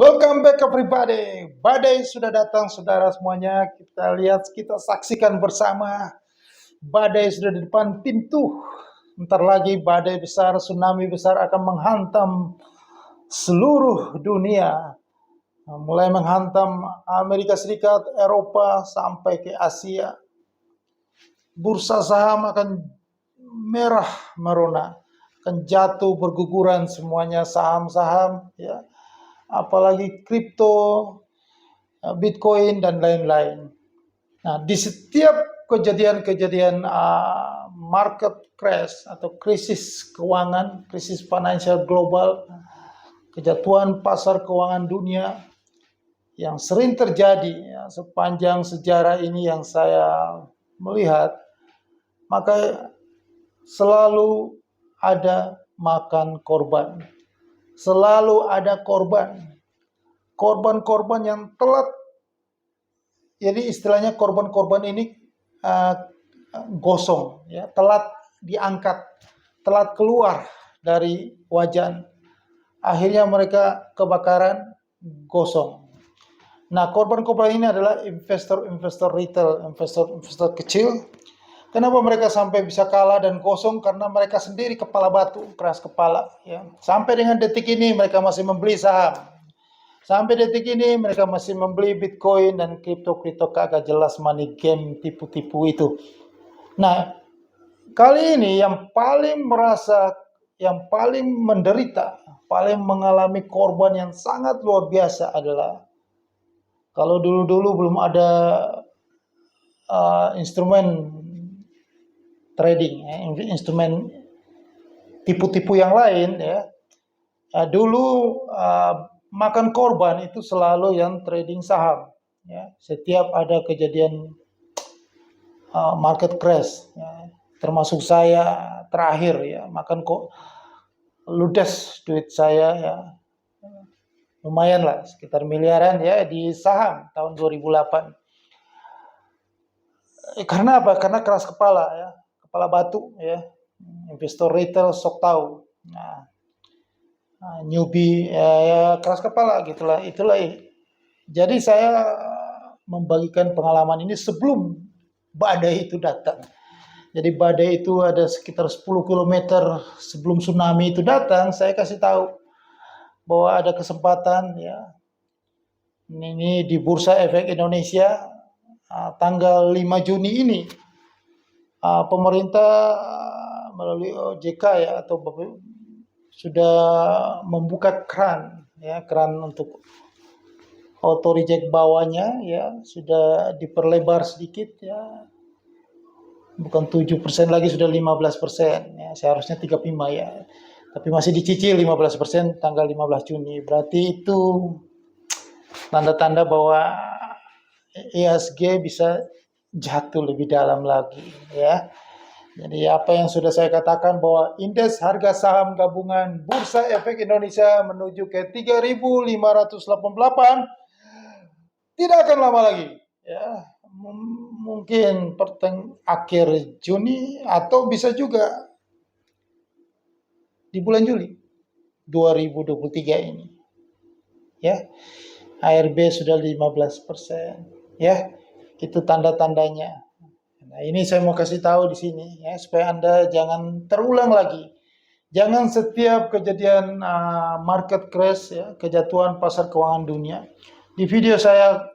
Welcome back everybody. Badai sudah datang saudara semuanya. Kita lihat, kita saksikan bersama. Badai sudah di depan pintu. Ntar lagi badai besar, tsunami besar akan menghantam seluruh dunia. Mulai menghantam Amerika Serikat, Eropa, sampai ke Asia. Bursa saham akan merah merona, akan jatuh berguguran semuanya saham-saham, ya. Apalagi kripto, Bitcoin dan lain-lain. Nah, di setiap kejadian-kejadian market crash atau krisis keuangan, krisis financial global, kejatuhan pasar keuangan dunia yang sering terjadi ya, sepanjang sejarah ini yang saya melihat, maka selalu ada makan korban. Selalu ada korban. Korban-korban yang telat. Jadi istilahnya korban-korban ini gosong, ya, telat diangkat, telat keluar dari wajan. Akhirnya mereka kebakaran, gosong. Nah, korban-korban ini adalah investor-investor retail, investor-investor kecil. Kenapa mereka sampai bisa kalah dan gosong? Karena mereka sendiri kepala batu, keras kepala. Ya. Sampai dengan detik ini mereka masih membeli saham. Sampai detik ini mereka masih membeli Bitcoin dan kripto-kripto kagak jelas money game tipu-tipu itu. Nah, kali ini yang paling menderita, paling mengalami korban yang sangat luar biasa adalah kalau dulu-dulu belum ada instrumen trading, instrumen tipu-tipu yang lain, ya. Dulu makan korban itu selalu yang trading saham. Ya. Setiap ada kejadian market crash, ya, termasuk saya terakhir ya makan kok ludes duit saya ya, lumayan lah sekitar miliaran ya di saham tahun 2008. Karena apa? Karena keras kepala ya, kepala batu ya, investor retail sok tahu. Nah, newbie ya keras kepala gitulah, itulah. Jadi saya membagikan pengalaman ini sebelum badai itu datang. Jadi badai itu ada sekitar 10 km sebelum tsunami itu datang, saya kasih tahu bahwa ada kesempatan ya. Ini di Bursa Efek Indonesia tanggal 5 Juni ini pemerintah melalui OJK ya atau sudah membuka keran ya, keran untuk auto reject bawahnya ya sudah diperlebar sedikit ya, bukan 7% lagi, sudah 15% ya, seharusnya 35 ya, tapi masih dicicil 15% tanggal 15 Juni. Berarti itu tanda-tanda bahwa IHSG bisa jatuh lebih dalam lagi ya. Jadi apa yang sudah saya katakan bahwa indeks harga saham gabungan Bursa Efek Indonesia menuju ke 3.588 tidak akan lama lagi ya. Mungkin akhir Juni atau bisa juga di bulan Juli 2023 ini ya. ARB sudah 15% ya. Itu tanda-tandanya. Nah, ini saya mau kasih tahu di sini ya supaya Anda jangan terulang lagi. Jangan setiap kejadian market crash ya, kejatuhan pasar keuangan dunia. Di video saya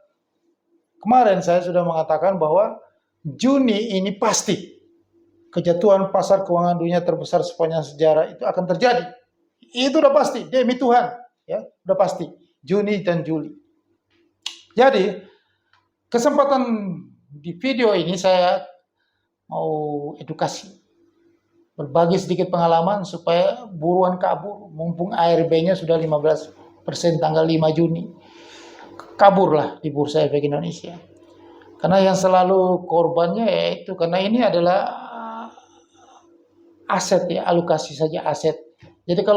kemarin saya sudah mengatakan bahwa Juni ini pasti kejatuhan pasar keuangan dunia terbesar sepanjang sejarah itu akan terjadi. Itu udah pasti, demi Tuhan, ya, udah pasti. Juni dan Juli. Jadi, kesempatan di video ini saya mau edukasi, berbagi sedikit pengalaman supaya buruan kabur, mumpung ARB-nya sudah 15% tanggal 5 Juni. Kaburlah di Bursa Efek Indonesia. Karena yang selalu korbannya yaitu karena ini adalah aset ya, alokasi saja aset. Jadi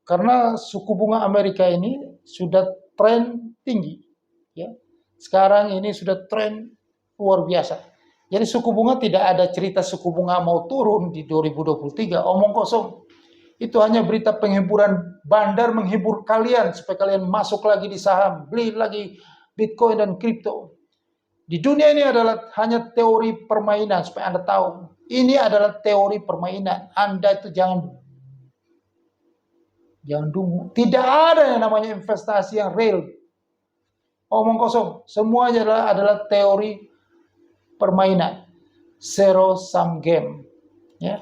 karena suku bunga Amerika ini sudah tren tinggi ya. Sekarang ini sudah tren luar biasa. Jadi suku bunga tidak ada cerita suku bunga mau turun di 2023, omong kosong. Itu hanya berita penghiburan, bandar menghibur kalian supaya kalian masuk lagi di saham, beli lagi Bitcoin dan kripto. Di dunia ini adalah hanya teori permainan supaya Anda tahu. Ini adalah teori permainan. Anda itu jangan dungu. Tidak ada yang namanya investasi yang real. Omong kosong. Semuanya adalah teori permainan. Zero sum game. Ya.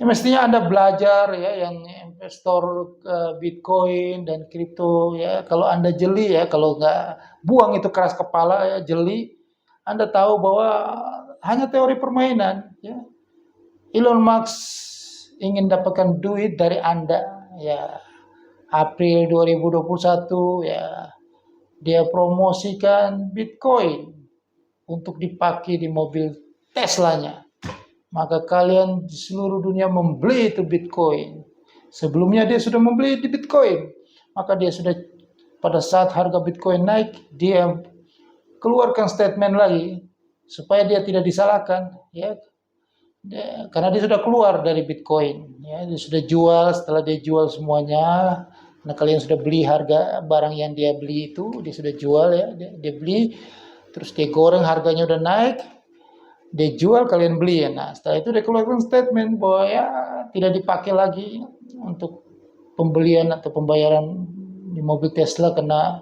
Mestinya Anda belajar ya yang investor Bitcoin dan kripto ya. Kalau Anda jeli ya, kalau nggak buang itu keras kepala ya, jeli. Anda tahu bahwa hanya teori permainan. Ya. Elon Musk ingin dapatkan duit dari Anda. Ya, April 2021 ya, dia promosikan Bitcoin untuk dipakai di mobil Teslanya. Maka kalian di seluruh dunia membeli itu Bitcoin. Sebelumnya dia sudah membeli di Bitcoin. Maka dia sudah pada saat harga Bitcoin naik, dia keluarkan statement lagi supaya dia tidak disalahkan ya, karena dia sudah keluar dari Bitcoin ya, dia sudah jual. Setelah dia jual semuanya, nah kalian sudah beli harga barang yang dia beli itu, dia sudah jual ya, dia beli terus dia goreng, harganya udah naik, dia jual, kalian beli ya. Nah setelah itu dia keluarkan statement bahwa ya tidak dipakai lagi untuk pembelian atau pembayaran di mobil Tesla karena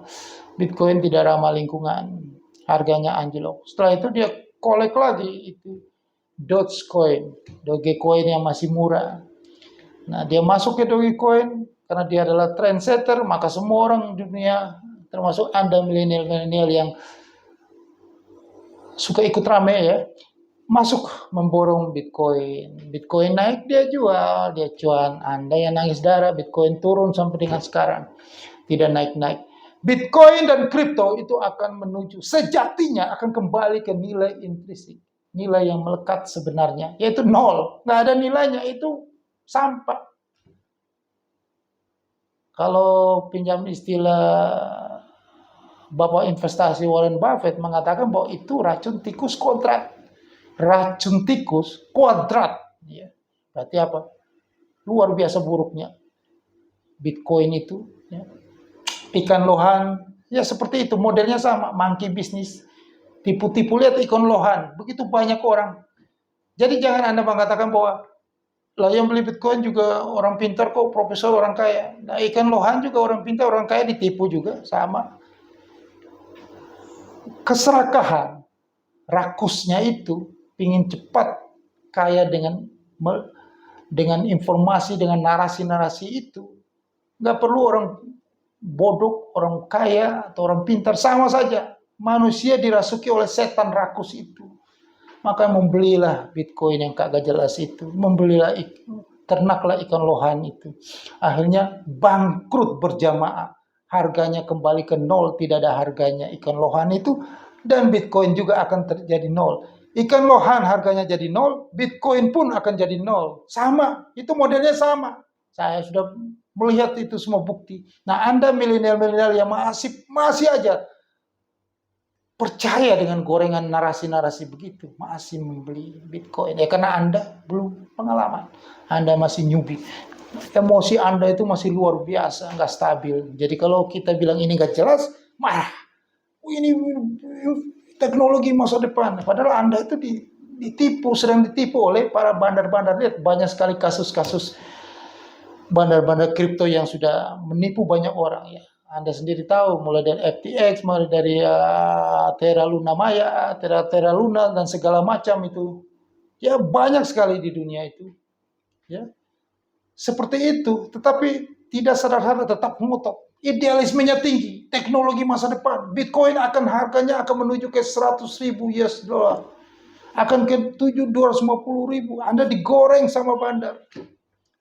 Bitcoin tidak ramah lingkungan. Harganya anjlok. Setelah itu dia kolek lagi itu Dogecoin yang masih murah. Nah, dia masuk ke Dogecoin karena dia adalah trendsetter, maka semua orang di dunia, termasuk Anda milenial-milenial yang suka ikut rame ya, masuk memborong Bitcoin. Bitcoin naik dia jual, dia cuan. Anda yang nangis darah, Bitcoin turun sampai dengan sekarang. Tidak naik-naik. Bitcoin dan kripto itu akan menuju, sejatinya akan kembali ke nilai intrinsik, nilai yang melekat sebenarnya, yaitu nol. Nggak ada nilainya, itu sampah. Kalau pinjam istilah Bapak investasi Warren Buffett mengatakan bahwa itu racun tikus kuadrat. Racun tikus kuadrat. Ya. Berarti apa? Luar biasa buruknya Bitcoin itu. Ya. Ikan lohan, ya seperti itu, modelnya sama, monkey bisnis, tipu-tipu. Lihat ikan lohan, begitu banyak orang. Jadi jangan Anda mengatakan bahwa lah yang beli Bitcoin juga orang pintar kok, profesor, orang kaya. Nah ikan lohan juga orang pintar, orang kaya ditipu juga, sama. Keserakahan, rakusnya itu, ingin cepat kaya dengan informasi, dengan narasi-narasi itu. Nggak perlu orang bodoh, orang kaya, atau orang pintar, sama saja. Manusia dirasuki oleh setan rakus itu. Maka membelilah Bitcoin yang kagak jelas itu. Membelilah, ternaklah ikan lohan itu. Akhirnya bangkrut berjamaah. Harganya kembali ke nol, tidak ada harganya ikan lohan itu. Dan Bitcoin juga akan terjadi nol. Ikan lohan harganya jadi nol, Bitcoin pun akan jadi nol. Sama, itu modelnya sama. Saya sudah melihat itu semua bukti. Nah, Anda milenial-milenial yang masih aja percaya dengan gorengan narasi-narasi begitu, masih membeli Bitcoin. Ya karena Anda belum pengalaman. Anda masih newbie. Emosi Anda itu masih luar biasa, nggak stabil. Jadi kalau kita bilang ini nggak jelas, marah. Ini teknologi masa depan. Padahal Anda itu ditipu, sedang ditipu oleh para bandar-bandar. Lihat banyak sekali kasus-kasus bandar-bandar kripto yang sudah menipu banyak orang ya. Anda sendiri tahu, mulai dari FTX, mulai dari Terra Luna Maya, Terra Luna dan segala macam itu. Ya banyak sekali di dunia itu. Ya. Seperti itu, tetapi tidak sadar-sadar tetap ngotot. Idealismenya tinggi, teknologi masa depan. Bitcoin akan harganya akan menuju ke 100.000 US dollar. Akan ke 250.000. Anda digoreng sama bandar.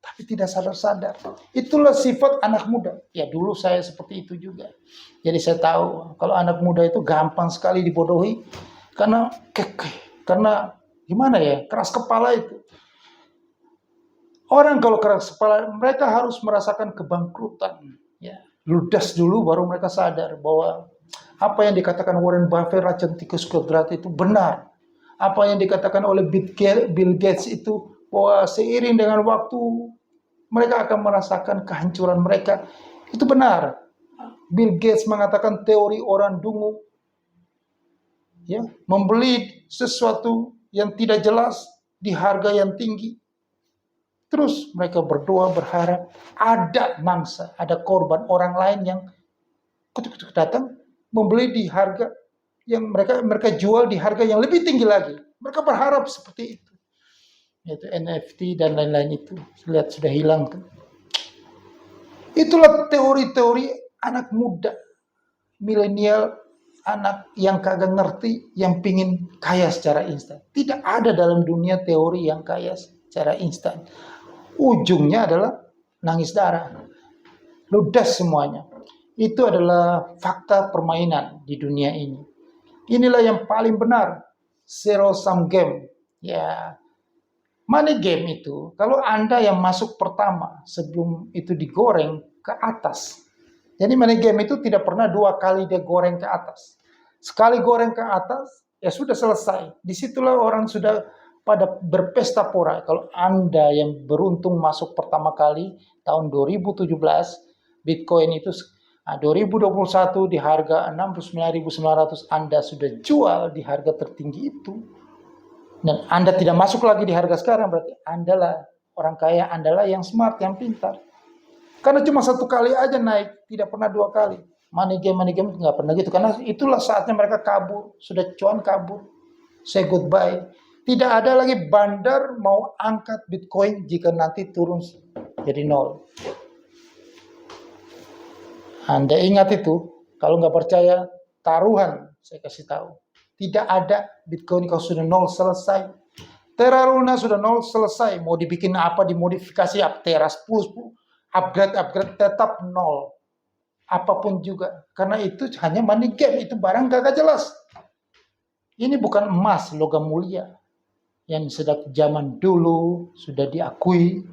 Tapi tidak sadar-sadar. Itulah sifat anak muda. Ya dulu saya seperti itu juga. Jadi saya tahu kalau anak muda itu gampang sekali dibodohi. Karena gimana ya, keras kepala itu. Orang kalau keras kepala, mereka harus merasakan kebangkrutan. Ya, ludas dulu baru mereka sadar bahwa apa yang dikatakan Warren Buffett, racun tikus kuadrat itu benar. Apa yang dikatakan oleh Bill Gates itu bahwa seiring dengan waktu mereka akan merasakan kehancuran mereka. Itu benar. Bill Gates mengatakan teori orang dungu, ya, membeli sesuatu yang tidak jelas di harga yang tinggi. Terus mereka berdoa berharap ada mangsa, ada korban orang lain yang datang membeli di harga yang mereka jual di harga yang lebih tinggi lagi. Mereka berharap seperti itu. Yaitu NFT dan lain-lain itu. Lihat sudah hilang kan. Itulah teori-teori anak muda, milenial, anak yang kagak ngerti, yang pingin kaya secara instan. Tidak ada dalam dunia teori yang kaya secara instan. Ujungnya adalah nangis darah. Ludas semuanya. Itu adalah fakta permainan di dunia ini. Inilah yang paling benar. Zero sum game. Ya, money game itu, kalau Anda yang masuk pertama sebelum itu digoreng ke atas. Jadi money game itu tidak pernah dua kali dia goreng ke atas. Sekali goreng ke atas, ya sudah selesai. Disitulah orang sudah pada berpesta pora. Kalau Anda yang beruntung masuk pertama kali tahun 2017, Bitcoin itu 2021 di harga 69.900, Anda sudah jual di harga tertinggi itu. Dan Anda tidak masuk lagi di harga sekarang, berarti Anda lah orang kaya, Anda lah yang smart, yang pintar. Karena cuma satu kali aja naik, tidak pernah dua kali. Money game nggak pernah gitu. Karena itulah saatnya mereka kabur, sudah cuan kabur, say goodbye. Tidak ada lagi bandar mau angkat Bitcoin jika nanti turun jadi nol. Anda ingat itu, kalau nggak percaya, taruhan, saya kasih tahu. Tidak ada Bitcoin kalau sudah nol selesai. Terra Luna sudah nol selesai. Mau dibikin apa, dimodifikasi, Terra 10, upgrade tetap nol. Apapun juga. Karena itu hanya money game, itu barang gak jelas. Ini bukan emas, logam mulia. Yang sejak zaman dulu sudah diakui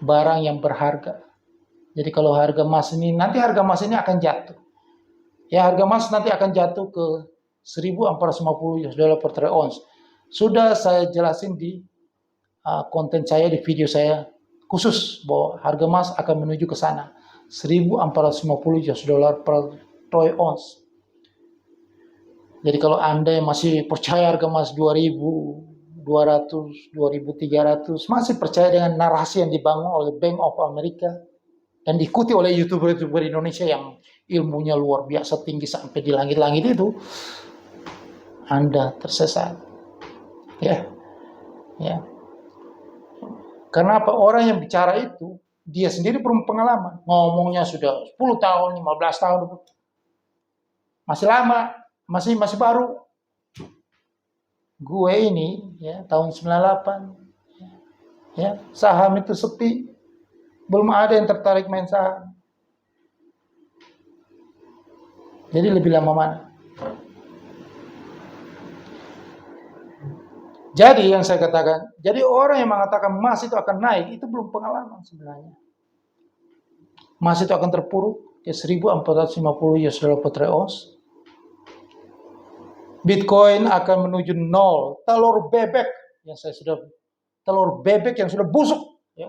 barang yang berharga. Jadi kalau harga emas ini, nanti harga emas ini akan jatuh. Ya, harga emas nanti akan jatuh ke 1.450 US dollar per troy ounce. Sudah saya jelasin di konten saya, di video saya khusus bahwa harga emas akan menuju ke sana. 1.450 US dollar per troy ounce. Jadi kalau Anda yang masih percaya harga emas 2.200, 2.300, masih percaya dengan narasi yang dibangun oleh Bank of America, dan diikuti oleh YouTuber-YouTuber Indonesia yang ilmunya luar biasa tinggi sampai di langit-langit itu, Anda tersesat. Ya. Karena apa? Orang yang bicara itu, dia sendiri belum pengalaman. Ngomongnya sudah 10 tahun, 15 tahun. Masih lama, masih baru. Gue ini, ya, tahun 98. Ya, saham itu sepi. Belum ada yang tertarik main saham. Jadi lebih lama mana? Jadi yang saya katakan, jadi orang yang mengatakan emas itu akan naik, itu belum pengalaman sebenarnya. Emas itu akan terpuruk ke 1.450 US dollar per troy ounce. Bitcoin akan menuju nol. Telur bebek yang sudah busuk, ya.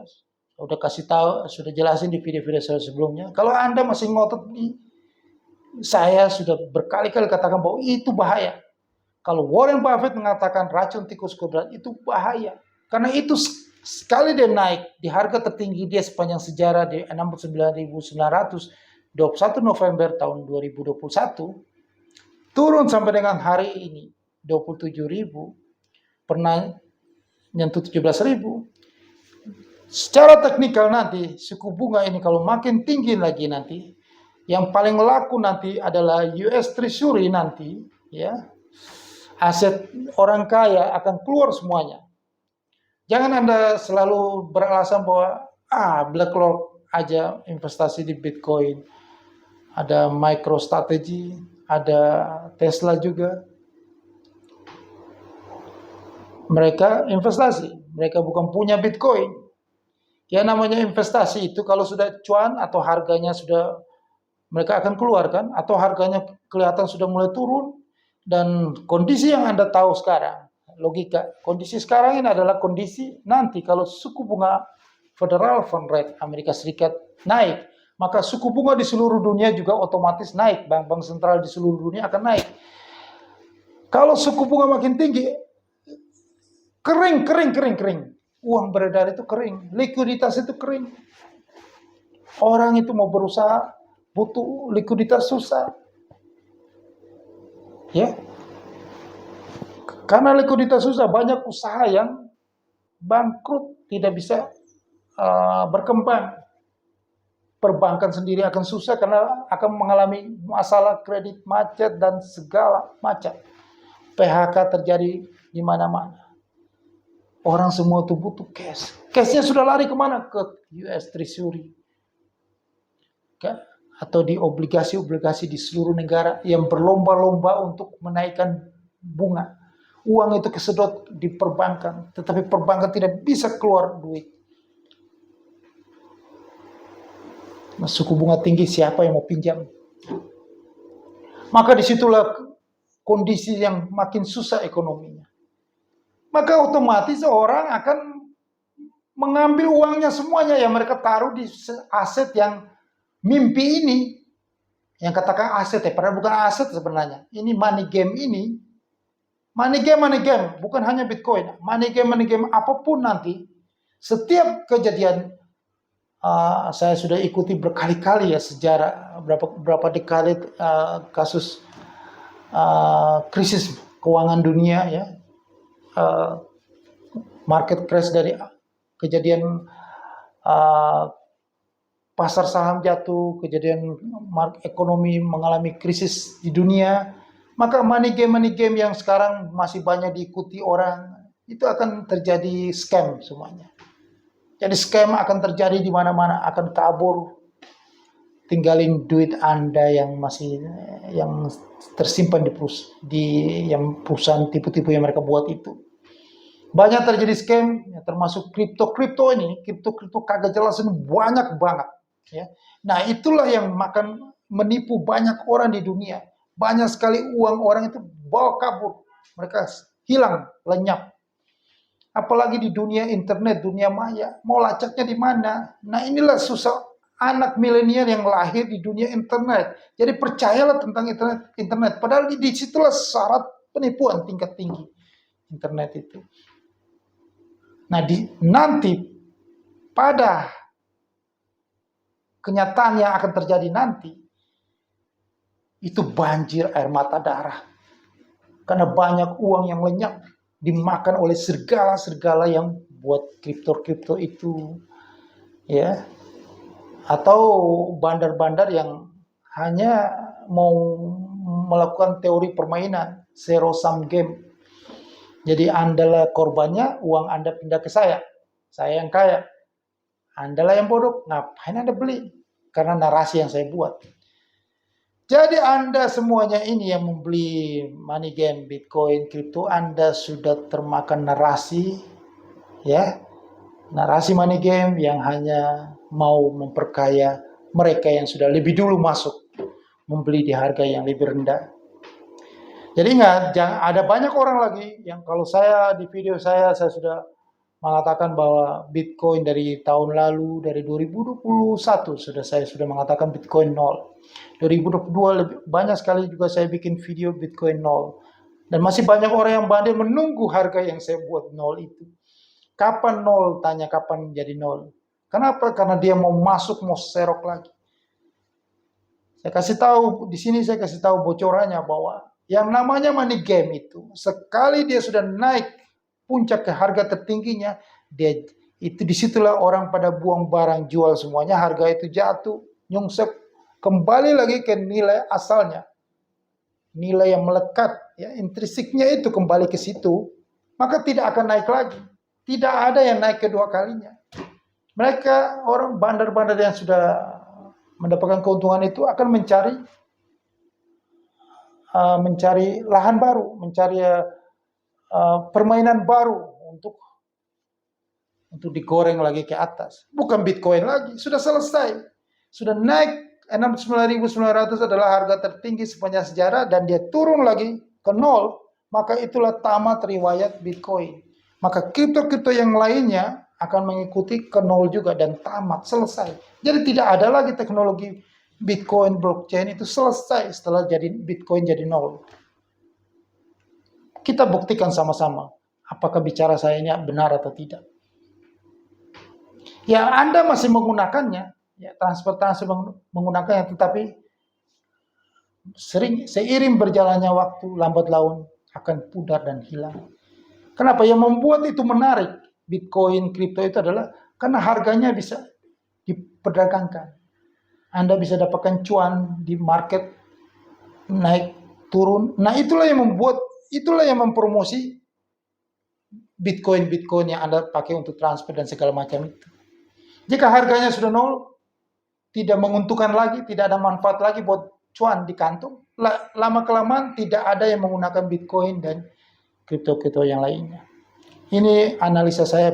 Udah kasih tahu, sudah jelasin di video-video saya sebelumnya. Kalau Anda masih ngotot nih, saya sudah berkali-kali katakan bahwa itu bahaya. Kalau Warren Buffett mengatakan racun tikus kodrat, itu bahaya. Karena itu sekali dia naik di harga tertinggi dia sepanjang sejarah di 69.900, 21 November tahun 2021, turun sampai dengan hari ini 27.000, pernah nyentuh 17.000. Secara teknikal nanti suku bunga ini kalau makin tinggi lagi nanti, yang paling laku nanti adalah US Treasury nanti, ya. Aset orang kaya akan keluar semuanya. Jangan Anda selalu beralasan bahwa BlackRock aja investasi di Bitcoin. Ada MicroStrategy, ada Tesla juga. Mereka investasi, mereka bukan punya Bitcoin. Ya namanya investasi itu kalau sudah cuan atau harganya sudah mereka akan keluarkan, atau harganya kelihatan sudah mulai turun, dan kondisi yang Anda tahu sekarang, logika, kondisi sekarang ini adalah kondisi nanti kalau suku bunga Federal Fund Rate Amerika Serikat naik, maka suku bunga di seluruh dunia juga otomatis naik. Bank-bank sentral di seluruh dunia akan naik. Kalau suku bunga makin tinggi, kering. Uang beredar itu kering, likuiditas itu kering. Orang itu mau berusaha, butuh likuiditas susah. Ya, karena likuiditas susah, banyak usaha yang bangkrut, tidak bisa berkembang. Perbankan sendiri akan susah karena akan mengalami masalah kredit macet dan segala macam. PHK terjadi di mana-mana. Orang semua itu butuh cash. Cashnya sudah lari kemana? Ke US Treasury. Atau di obligasi-obligasi di seluruh negara yang berlomba-lomba untuk menaikkan bunga. Uang itu kesedot di perbankan, tetapi perbankan tidak bisa keluar duit. Suku bunga tinggi, siapa yang mau pinjam? Maka disitulah kondisi yang makin susah ekonominya. Maka otomatis orang akan mengambil uangnya semuanya yang mereka taruh di aset yang mimpi ini. Yang katakan aset padahal bukan aset sebenarnya. Ini money game ini. Money game, bukan hanya Bitcoin. Money game apapun nanti. Setiap kejadian saya sudah ikuti berkali-kali ya sejarah berapa dekade kasus krisis keuangan dunia ya, market crash dari kejadian pasar saham jatuh, kejadian ekonomi mengalami krisis di dunia, maka money game yang sekarang masih banyak diikuti orang itu akan terjadi scam semuanya. Jadi scam akan terjadi di mana-mana, akan kabur, tinggalin duit Anda yang masih yang tersimpan di perusahaan tipu-tipu yang mereka buat itu. Banyak terjadi scam, ya, termasuk kripto ini, kripto kagak jelas ini banyak banget. Ya. Nah itulah yang menipu banyak orang di dunia. Banyak sekali uang orang itu bawa kabur, mereka hilang, lenyap. Apalagi di dunia internet, dunia maya, mau lacaknya di mana? Nah inilah susah anak milenial yang lahir di dunia internet. Jadi percayalah tentang internet. Padahal di situlah syarat penipuan tingkat tinggi internet itu. Nah nanti pada kenyataan yang akan terjadi nanti, itu banjir air mata darah. Karena banyak uang yang lenyap, dimakan oleh serigala yang buat kripto itu, ya, atau bandar-bandar yang hanya mau melakukan teori permainan zero sum game. Jadi Anda korbannya, uang Anda pindah ke saya yang kaya, Anda yang bodoh, ngapain Anda beli? Karena narasi yang saya buat. Jadi Anda semuanya ini yang membeli money game, Bitcoin, kripto, Anda sudah termakan narasi, ya, narasi money game yang hanya mau memperkaya mereka yang sudah lebih dulu masuk, membeli di harga yang lebih rendah. Jadi ingat, ada banyak orang lagi yang kalau saya di video saya sudah mengatakan bahwa Bitcoin dari tahun lalu, dari 2021 saya sudah mengatakan Bitcoin 0. 2022 lebih banyak sekali juga saya bikin video Bitcoin 0. Dan masih banyak orang yang bandel menunggu harga yang saya buat 0 itu. Kapan 0? Tanya kapan jadi 0. Kenapa? Karena dia mau masuk, mau serok lagi. Saya kasih tahu, di sini saya kasih tahu bocorannya bahwa yang namanya money game itu, sekali dia sudah naik puncak ke harga tertingginya, dia itu disitulah orang pada buang barang, jual semuanya, harga itu jatuh, nyungsep, kembali lagi ke nilai asalnya, nilai yang melekat, ya intrinsiknya itu kembali ke situ, maka tidak akan naik lagi, tidak ada yang naik kedua kalinya. Mereka orang bandar-bandar yang sudah mendapatkan keuntungan itu akan mencari lahan baru, mencari permainan baru untuk digoreng lagi ke atas. Bukan Bitcoin lagi, sudah selesai. Sudah naik 69.900 adalah harga tertinggi sepanjang sejarah dan dia turun lagi ke 0, maka itulah tamat riwayat Bitcoin. Maka kripto-kripto yang lainnya akan mengikuti ke nol juga dan tamat, selesai. Jadi tidak ada lagi teknologi Bitcoin, blockchain itu selesai setelah jadi Bitcoin jadi nol. Kita buktikan sama-sama apakah bicara saya ini benar atau tidak. Ya Anda masih menggunakannya, ya transfer menggunakannya, tetapi seiring berjalannya waktu, lambat laun akan pudar dan hilang. Kenapa? Yang membuat itu menarik Bitcoin, kripto itu adalah karena harganya bisa diperdagangkan. Anda bisa dapatkan cuan di market, naik turun. Nah itulah yang mempromosi Bitcoin yang Anda pakai untuk transfer dan segala macam itu. Jika harganya sudah nol, tidak menguntungkan lagi, tidak ada manfaat lagi buat cuan di kantung, lama-kelamaan tidak ada yang menggunakan Bitcoin dan kripto-kripto yang lainnya. Ini analisa saya,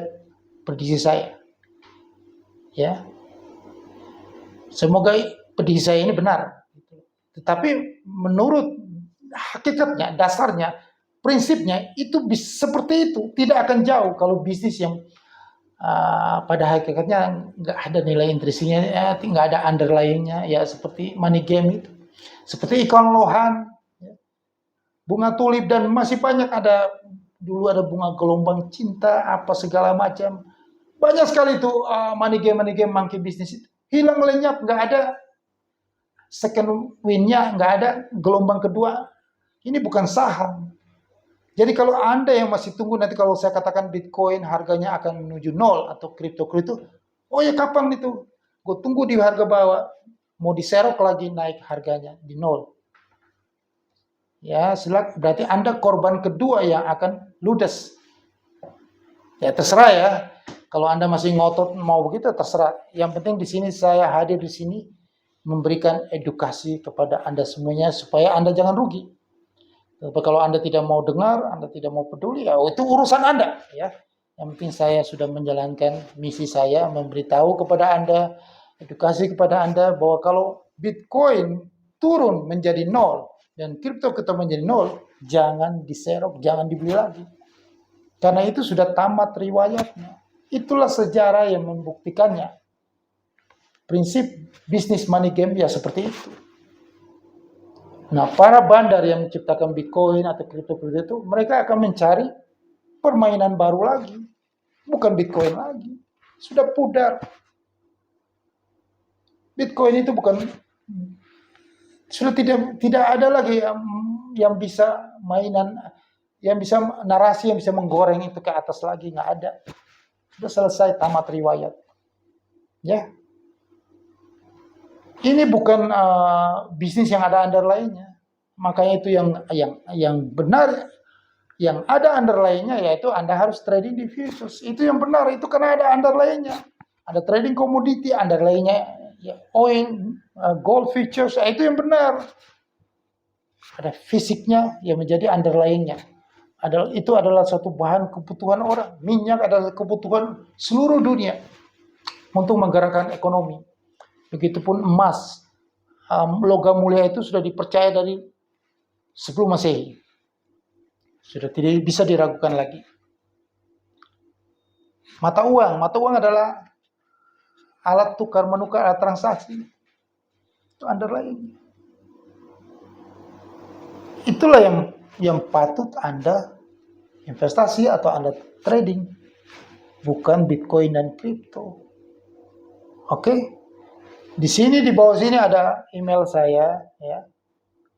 prediksi saya. Ya. Semoga prediksi saya ini benar. Tetapi menurut hakikatnya, dasarnya, prinsipnya itu seperti itu. Tidak akan jauh kalau bisnis yang pada hakikatnya nggak ada nilai intrinsiknya, nggak ada underlyingnya, ya seperti money game itu. Seperti iklan lohan, bunga tulip, dan masih banyak dulu ada bunga gelombang cinta, apa segala macam. Banyak sekali itu money game, monkey business itu. Hilang lenyap, nggak ada second win-nya, nggak ada gelombang kedua. Ini bukan saham. Jadi kalau Anda yang masih tunggu nanti kalau saya katakan Bitcoin harganya akan menuju nol atau kripto, oh ya kapan itu? Gue tunggu di harga bawah, mau diserok lagi naik harganya di nol. Ya, berarti Anda korban kedua yang akan ludes. Ya terserah ya. Kalau Anda masih ngotot mau begitu terserah. Yang penting di sini saya hadir di sini memberikan edukasi kepada Anda semuanya supaya Anda jangan rugi. Tapi kalau Anda tidak mau dengar, Anda tidak mau peduli, ya itu urusan Anda, ya. Yang penting saya sudah menjalankan misi saya, memberitahu kepada Anda, edukasi kepada Anda bahwa kalau Bitcoin turun menjadi nol dan kripto menjadi nol, jangan diserok, jangan dibeli lagi. Karena itu sudah tamat riwayatnya. Itulah sejarah yang membuktikannya. Prinsip bisnis money game ya seperti itu. Nah, para bandar yang menciptakan Bitcoin atau kripto itu, mereka akan mencari permainan baru lagi. Bukan Bitcoin lagi. Sudah pudar. Bitcoin itu sudah tidak ada lagi yang bisa mainan, yang bisa narasi, yang bisa menggoreng itu ke atas lagi. Nggak ada. Sudah selesai, tamat riwayat. Ya. Ini bukan bisnis yang ada underlying-nya. Makanya itu yang benar, yang ada underlying-nya yaitu Anda harus trading di futures. Itu yang benar, itu karena ada underlying-nya. Ada trading komoditi, underlying-nya ya, oil, gold futures, itu yang benar. Ada fisiknya yang menjadi underlying-nya. Itu adalah suatu bahan kebutuhan orang. Minyak adalah kebutuhan seluruh dunia untuk menggerakkan ekonomi. Begitupun emas, logam mulia itu sudah dipercaya dari sebelum Masehi. Sudah tidak bisa diragukan lagi. Mata uang adalah alat tukar menukar, alat transaksi. Itu underlying. Itulah yang patut Anda investasi atau Anda trading, bukan Bitcoin dan kripto. Oke? Di sini, di bawah sini ada email saya, ya.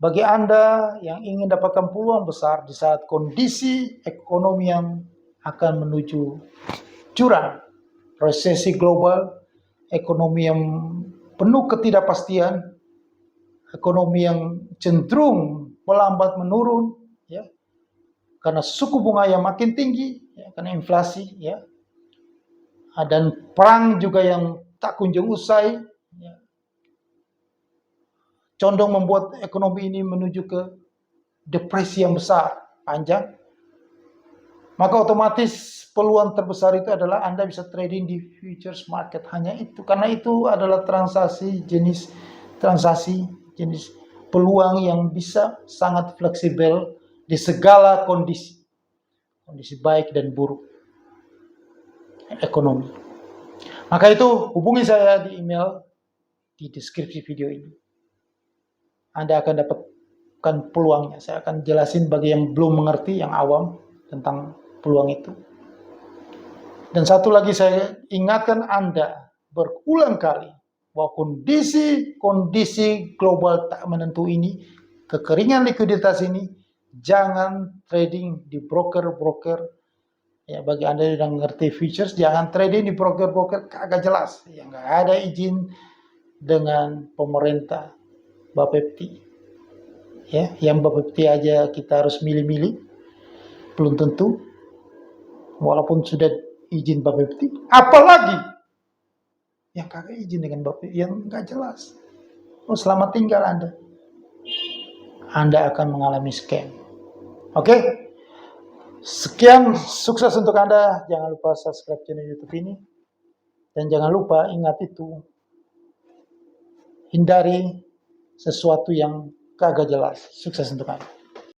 Bagi Anda yang ingin dapatkan peluang besar di saat kondisi ekonomi yang akan menuju jurang, resesi global, ekonomi yang penuh ketidakpastian, ekonomi yang cenderung melambat menurun, ya, karena suku bunga yang makin tinggi, ya, karena inflasi, ya, dan perang juga yang tak kunjung usai, condong membuat ekonomi ini menuju ke depresi yang besar, panjang, maka otomatis peluang terbesar itu adalah Anda bisa trading di futures market. Hanya itu, karena itu adalah jenis peluang yang bisa sangat fleksibel di segala kondisi baik dan buruk. ekonomi. Maka itu hubungi saya di email di deskripsi video ini. Anda akan dapatkan peluangnya. Saya akan jelasin bagi yang belum mengerti, yang awam tentang peluang itu. Dan satu lagi saya ingatkan Anda berulang kali bahwa kondisi global tak menentu ini, kekeringan likuiditas ini, jangan trading di broker-broker. Ya, bagi Anda yang ngerti futures, jangan trading di broker-broker kagak jelas. Yang nggak ada izin dengan pemerintah Bapepti. Ya, yang Bapepti aja kita harus milih-milih, belum tentu, walaupun sudah izin Bapepti, apalagi yang kagak izin dengan Bapepti, yang nggak jelas. Oh, selamat tinggal Anda. Anda akan mengalami scam. Oke? Sekian, sukses untuk Anda. Jangan lupa subscribe channel YouTube ini. Dan jangan lupa ingat itu, hindari sesuatu yang kagak jelas. Sukses untuk Anda.